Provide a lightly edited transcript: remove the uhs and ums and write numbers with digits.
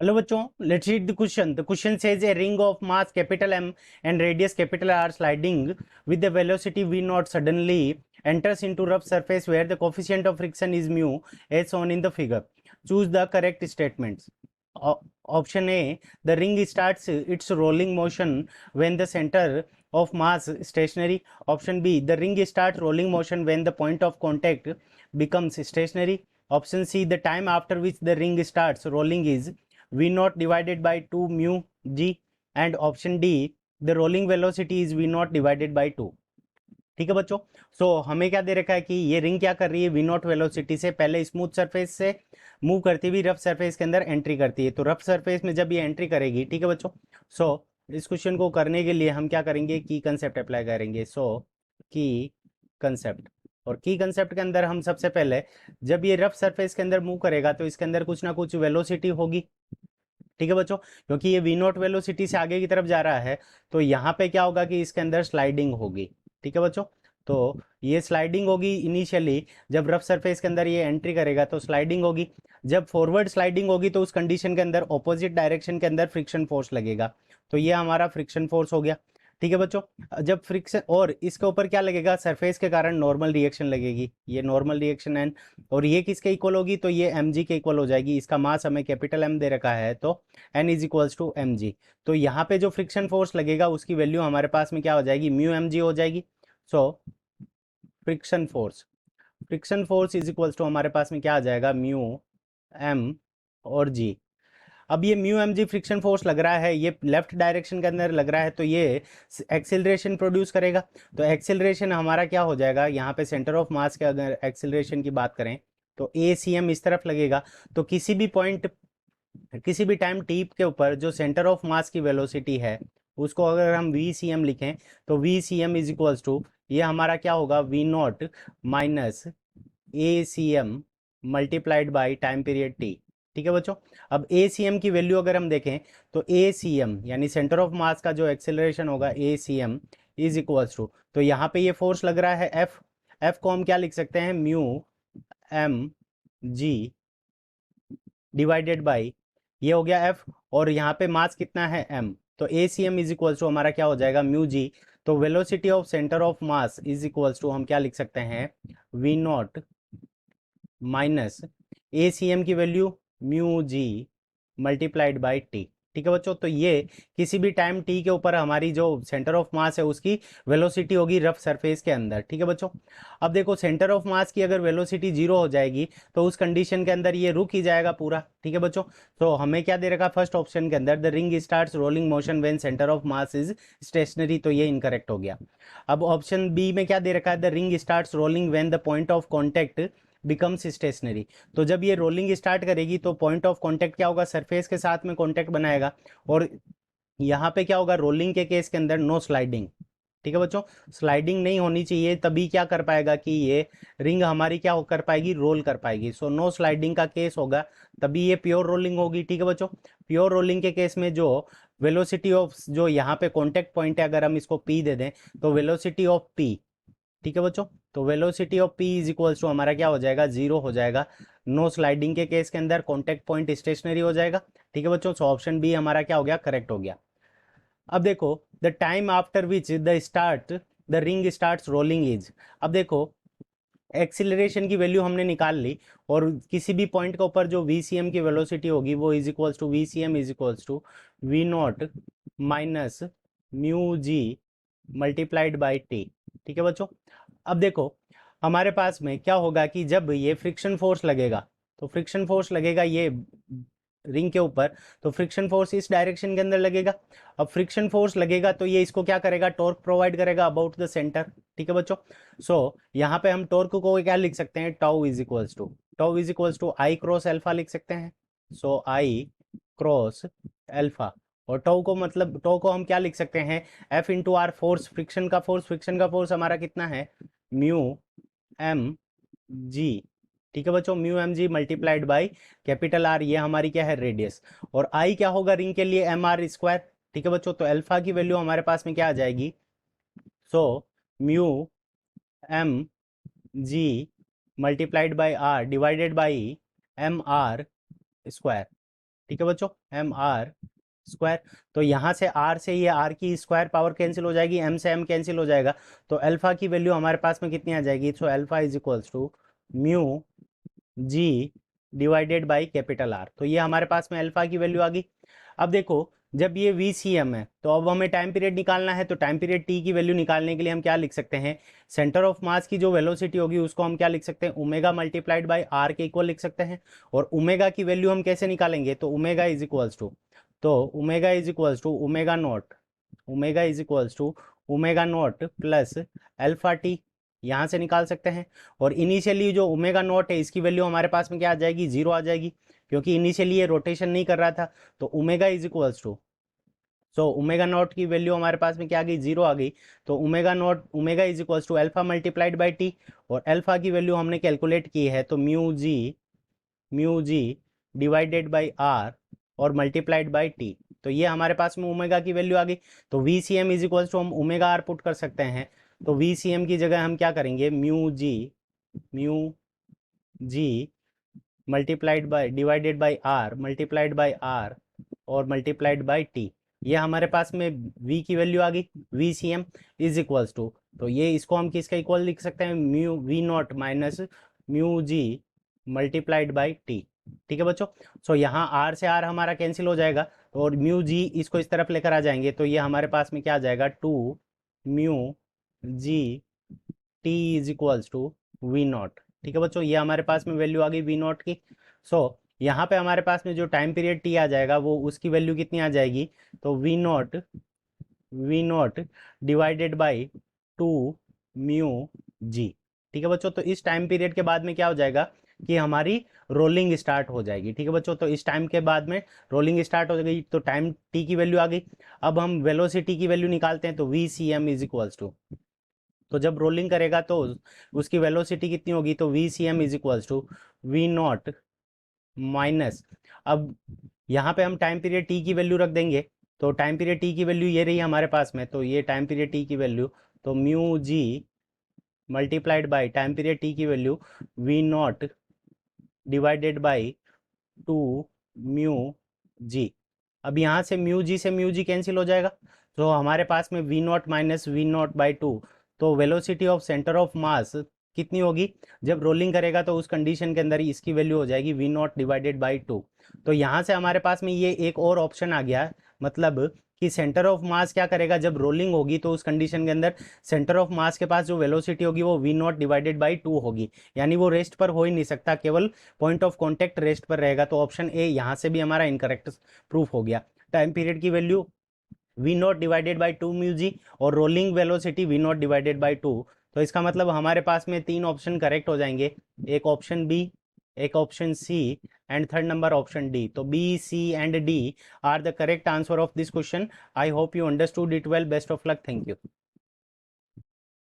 Hello bachcho, let's read the question. The question says a ring of mass capital M and radius capital R sliding with the velocity v naught suddenly enters into rough surface where the coefficient of friction is mu as shown in the figure. Choose the correct statements. Option A, the ring starts its rolling motion when the center of mass stationary. Option B, the ring starts rolling motion when the point of contact becomes stationary. Option C, the time after which the ring starts rolling is v naught divided by 2 mu g. And option D, the rolling velocity is v naught divided by 2. ठीक है बच्चों. सो हमें क्या दे रखा है कि ये रिंग क्या कर रही है, v naught वेलोसिटी से पहले स्मूथ सरफेस से मूव करती हुई रफ सरफेस के अंदर एंट्री करती है. तो रफ सरफेस में जब ये एंट्री करेगी, ठीक है बच्चों, सो इस क्वेश्चन को करने के लिए हम क्या करेंगे, की कंसेप्ट अप्लाई करेंगे. सो की कंसेप्ट, और की कंसेप्ट के अंदर हम सबसे पहले जब ये रफ सरफेस के अंदर मूव करेगा तो इसके अंदर कुछ ना कुछ वेलोसिटी होगी. ठीक है बच्चों, क्योंकि ये वी नॉट वेलोसिटी से आगे की तरफ जा रहा है तो यहाँ पे क्या होगा कि इसके अंदर स्लाइडिंग होगी. ठीक है बच्चों, तो ये स्लाइडिंग होगी इनिशियली जब रफ सरफेस के अंदर ये एंट्री करेगा तो स्लाइडिंग होगी. जब फॉरवर्ड स्लाइडिंग होगी तो उस कंडीशन के अंदर ऑपोजिट डायरेक्शन के अंदर फ्रिक्शन फोर्स लगेगा. तो ये हमारा फ्रिक्शन फोर्स हो गया. ठीक है बच्चों, जब फ्रिक्शन और इसके ऊपर क्या लगेगा, सरफेस के कारण नॉर्मल रिएक्शन लगेगी, ये नॉर्मल रिएक्शन है. और ये किसके इक्वल होगी, तो ये एम जी के इक्वल हो जाएगी. इसका मास हमें कैपिटल एम दे रखा है तो n is equals to m g. तो यहाँ पे जो फ्रिक्शन फोर्स लगेगा उसकी वैल्यू हमारे पास में क्या हो जाएगी, म्यू एम जी हो जाएगी. So friction force is equals to हमारे पास में क्या आ जाएगा, म्यू एम और जी. अब ये mu m g friction force लग रहा है, ये लेफ्ट डायरेक्शन के अंदर लग रहा है तो ये एक्सिलरेशन प्रोड्यूस करेगा. तो एक्सिलरेशन हमारा क्या हो जाएगा, यहाँ पे सेंटर ऑफ मास के अगर एक्सिलरेशन की बात करें तो ए सी एम इस तरफ लगेगा. तो किसी भी पॉइंट, किसी भी टाइम टी के ऊपर जो सेंटर ऑफ मास की वेलोसिटी है उसको अगर हम वी सी एम लिखें तो v c M is equals to, ये हमारा क्या होगा, v naught minus A C m multiplied by time period t. ठीक है बच्चों, अब ए सी एम की वैल्यू अगर हम देखें तो ए सी एम यानी सेंटर ऑफ मास का जो एक्सेलरेशन होगा A C M is equals to, तो यहाँ पे ये फोर्स लग रहा है एफ. एफ को हम क्या लिख सकते हैं, mu m g divided by, ये हो गया एफ, और यहाँ पे मास कितना है एम. तो A C M is equals to हमारा क्या हो जाएगा, म्यू जी. तो velocity of centre of mass is equals to हम क्या लिख सकते हैं, वी नॉट माइनस ए सी एम की value mu g multiplied by t. ठीक है बच्चों, तो ये किसी भी टाइम टी के ऊपर हमारी जो सेंटर ऑफ मास है उसकी वेलोसिटी होगी रफ सरफेस के अंदर. ठीक है बच्चों, अब देखो सेंटर ऑफ मास की अगर वेलोसिटी जीरो हो जाएगी तो उस कंडीशन के अंदर ये रुक ही जाएगा पूरा. ठीक है बच्चों, तो हमें क्या दे रखा फर्स्ट ऑप्शन के अंदर, the ring starts rolling motion when centre of mass is stationary, तो ये इनकरेक्ट हो गया. अब ऑप्शन बी में क्या दे रखा है, the ring starts rolling when the point of contact becomes stationary. तो जब ये रोलिंग स्टार्ट करेगी तो पॉइंट ऑफ कांटेक्ट क्या होगा, सरफेस के साथ में कांटेक्ट बनाएगा. और यहाँ पे क्या होगा, रोलिंग के केस के अंदर नो स्लाइडिंग. ठीक है बच्चों, स्लाइडिंग नहीं होनी चाहिए, तभी क्या कर पाएगा कि ये रिंग हमारी क्या कर पाएगी, रोल कर पाएगी. सो नो स्लाइडिंग का केस होगा तभी ये प्योर रोलिंग होगी. ठीक है बच्चों, प्योर रोलिंग के केस में जो वेलोसिटी ऑफ जो यहाँ पे कॉन्टेक्ट पॉइंट है अगर हम इसको पी दे दें तो वेलोसिटी ऑफ पी, ठीक है बच्चों, तो velocity of p is equals to हमारा क्या हो जाएगा, जीरो हो जाएगा. नो स्लाइडिंग के केस के अंदर कॉन्टेक्ट पॉइंट स्टेशनरी हो जाएगा. ठीक है बच्चों, सो ऑप्शन बी हमारा क्या हो गया, करेक्ट हो गया. अब देखो the time after which the ring start rolling is. अब देखो एक्सिलरेशन की वैल्यू हमने निकाल ली और किसी भी पॉइंट के ऊपर जो वी सी एम की वेलोसिटी होगी वो is equals to, v c M is equals to v naught minus mu g multiplied by t. ठीक है बच्चों, अब देखो हमारे पास में क्या होगा कि जब ये फ्रिक्शन फोर्स लगेगा, तो फ्रिक्शन फोर्स लगेगा ये रिंग के ऊपर, तो फ्रिक्शन फोर्स इस डायरेक्शन के अंदर लगेगा. अब फ्रिक्शन फोर्स लगेगा तो ये इसको क्या करेगा, टॉर्क प्रोवाइड करेगा अबाउट द सेंटर. ठीक है बच्चों, सो यहाँ पे हम टॉर्क को क्या लिख सकते हैं, tau is equals to I cross alpha लिख सकते हैं. सो आई क्रॉस अल्फा, और टो को मतलब टो को हम क्या लिख सकते हैं, f into r, force friction का फोर्स, फ्रिक्शन का फोर्स हमारा कितना है, म्यू एम जी. ठीक है बच्चों, mu m g multiplied by capital r, ये हमारी क्या है, रेडियस. और आई क्या होगा रिंग के लिए, एम आर स्क्वायर. ठीक है बच्चों, तो अल्फा की वैल्यू हमारे पास में क्या आ जाएगी, so mu m g multiplied by r divided by m r square. ठीक है बच्चों, एम आर स्क्वायर। तो यहाँ से आर से ये आर की स्क्वायर पावर कैंसिल हो जाएगी, एम से एम कैंसिल हो जाएगा, तो अल्फा की वैल्यू हमारे पास में कितनी आ जाएगी, so alpha is equals to mu g divided by capital r. तो ये हमारे पास में अल्फा की वैल्यू आ गई। अब देखो, जब ये VCM है तो अब हमें टाइम पीरियड निकालना है, तो टाइम पीरियड टी की वैल्यू निकालने के लिए हम क्या लिख सकते हैं, सेंटर ऑफ मास की जो वेलोसिटी होगी उसको हम क्या लिख सकते हैं, ओमेगा मल्टीप्लाइड बाई आर के इक्वल लिख सकते हैं। और ओमेगा की वैल्यू हम कैसे निकालेंगे, तो ओमेगा इज इक्वल्स टू, तो omega is equals to omega naught, omega is equals to omega naught plus alpha t, यहाँ से निकाल सकते हैं। और इनिशियली जो ओमेगा नॉट है इसकी वैल्यू हमारे पास में क्या आ जाएगी, जीरो आ जाएगी, क्योंकि इनिशियली ये रोटेशन नहीं कर रहा था। तो omega is equals to, so omega naught की वैल्यू हमारे पास में क्या आ गई, जीरो आ गई। तो omega naught, omega is equals to alpha multiplied by t, और अल्फा की वैल्यू हमने कैलकुलेट की है, तो mu g divided by r और मल्टीप्लाइड बाई टी। तो ये हमारे पास में ओमेगा की वैल्यू आ गई। तो VCM इज इक्वल्स टू हम ओमेगा आर पुट कर सकते हैं, तो VCM की जगह हम क्या करेंगे, mu g multiplied by divided by r multiplied by r और मल्टीप्लाइड बाई टी। ये हमारे पास में v की वैल्यू आ गई, VCM इज इक्वल्स टू, तो ये इसको हम किसका इक्वल लिख सकते हैं, mu v naught minus mu g multiplied by t. ठीक है बच्चों, सो यहाँ r से r हमारा कैंसिल हो जाएगा, और म्यू जी इसको इस तरफ लेकर आ जाएंगे, तो ये हमारे पास में क्या आ जाएगा, two mu g t is equals to v naught. ठीक है बच्चों, ये हमारे पास में वैल्यू आ गई वी नॉट की। सो यहाँ पे हमारे पास में जो टाइम पीरियड टी आ जाएगा वो उसकी वैल्यू कितनी आ जाएगी, तो v naught divided by two mu g. ठीक है बच्चों, तो इस टाइम पीरियड के बाद में क्या हो जाएगा कि हमारी रोलिंग स्टार्ट हो जाएगी। ठीक है बच्चों, तो इस टाइम के बाद में रोलिंग स्टार्ट हो गई, तो टाइम टी की वैल्यू आ गई। अब हम वेलोसिटी की वैल्यू निकालते हैं, तो VCM इज इक्वल्स टू, तो जब रोलिंग करेगा तो उसकी वेलोसिटी कितनी होगी, तो VCM is equals to v naught minus, अब यहाँ पे हम टाइम पीरियड टी की वैल्यू रख देंगे, तो टाइम पीरियड टी की वैल्यू ये रही हमारे पास में, तो ये टाइम पीरियड टी की वैल्यू, तो mu g multiplied by time period t की value v naught divided by two mu g. अब यहाँ से म्यू जी कैंसिल हो जाएगा, तो हमारे पास में v naught minus v naught by two, तो velocity of centre of mass कितनी होगी, जब रोलिंग करेगा तो उस कंडीशन के अंदर ही इसकी वैल्यू हो जाएगी v naught divided by two. तो यहाँ से हमारे पास में ये एक और ऑप्शन आ गया, मतलब कि सेंटर ऑफ मास क्या करेगा, जब रोलिंग होगी तो उस कंडीशन के अंदर सेंटर ऑफ मास के पास जो वेलोसिटी होगी वो v naught divided by two होगी, यानी वो रेस्ट पर हो ही नहीं सकता, केवल पॉइंट ऑफ कॉन्टेक्ट रेस्ट पर रहेगा। तो ऑप्शन ए यहाँ से भी हमारा इनकरेक्ट प्रूफ हो गया। टाइम पीरियड की value v naught divided by two mu g, और rolling velocity v naught divided by two. तो इसका मतलब हमारे पास में तीन ऑप्शन करेक्ट हो जाएंगे, एक ऑप्शन बी, एक option C and third number option D. तो B, C and D are the correct answer of this question. I hope you understood it well. Best of luck, thank you.